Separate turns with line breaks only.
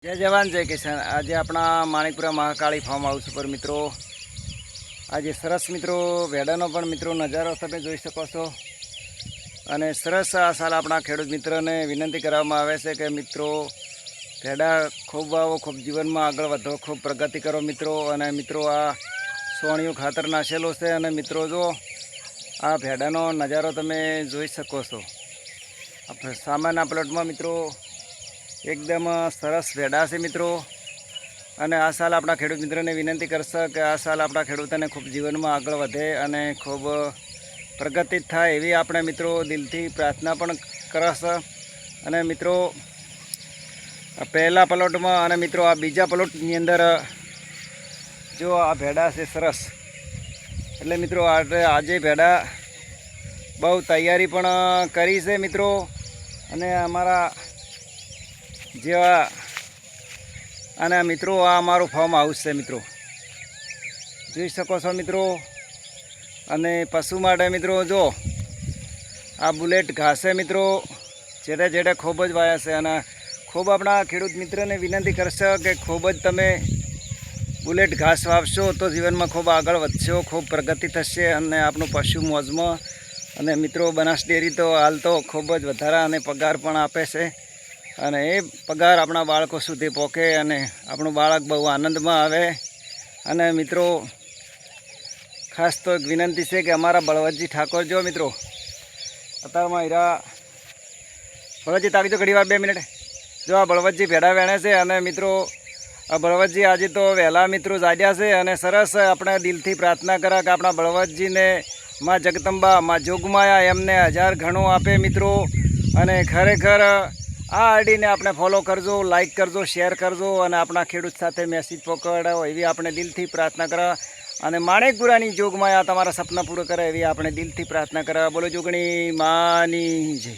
जय जवान जय किसान। आज अपना माणिकपुरा महाकाली फार्म हाउस पर मित्रों आज सरस मित्रों भेड़ानो पण मित्रों नजारो तमे जोई शको छो। अने सरस आ साल अपना खेडूत मित्रोने विनंती करवामां आवे छे के मित्रों भेड़ा खूब आवो, खूब जीवन में आगळ वधो, खूब प्रगति करो मित्रों। अने मित्रों आ सोणिયું खातर नाखेલું છે અને मित्रों जो आ भेड़ानो नजारो तमे जोई शको छो। सामान्य प्लॉटमां मित्रों एकदम सरस भेड़ा से मित्रों। अने आ साल अपना खेडूत मित्रों ने विनंती करशे के आ साल अपना खेडूतोने खूब जीवन में आगळ वधे अने खूब प्रगति थाय एवी आपणे मित्रों दिलथी प्रार्थना पण करशे। अने मित्रों पहला प्लॉट में अने मित्रों आ बीजा प्लॉटनी अंदर जो आ भेड़ा से सरस एटले मित्रों आज भेड़ा बहु तैयारी पण करी छे मित्रों। अने अमारा जेवा अने मित्रों आ अमारू फार्म हाउस है मित्रों, जोई शको छो मित्रों। अने पशु माटे मित्रों जो आ बुलेट घास है मित्रों, जेडे जेडे खूब ज वाया छे। अने खूब अपना खेडूत मित्र ने विनंती करशे के खूब ज तमे बुलेट घास वावशो तो जीवन में खूब आगळ वधशो, खूब प्रगति थशे अने आपणो पशु मोजमां। अने मित्रों बनास डेरी तो हाल तो खूब ज वधारा अने पगार पण आपे छे अने ए पगार अपना बाळको सुधी पोके अने आपणुं बाळक बहु आनंद में आवे। अने मित्रों खास तो एक विनंती है कि अमारा बळवंतजी ठाकोर जो मित्रों अतारमा हीरा बळवंतजी ताकजो घड़ी वार 2 मिनिट। जो आ बळवंतजी भेड़ा वेणे छे अने मित्रों आ बळवंतजी आज तो वहेला मित्रों जाग्या छे अने सरस अपने दिलथी प्रार्थना करा कि अपना बळवंतजी ने मां जगदंबा मां जोगमाया एमने 1000 घणो आपे मित्रों। अने खरेखर आ आईडी ने आपने फॉलो करजो, लाइक करजो, शेर करजो अने अपना खेडूत साथे मैसेज पकड़ावो एवी आपणे दिलथी प्रार्थना करा। अने माणिकपुरानी जोगमाया तमारा सपना पूरा करे एवी आपणे दिलथी प्रार्थना करा। बोलो जोगणी मानी जय।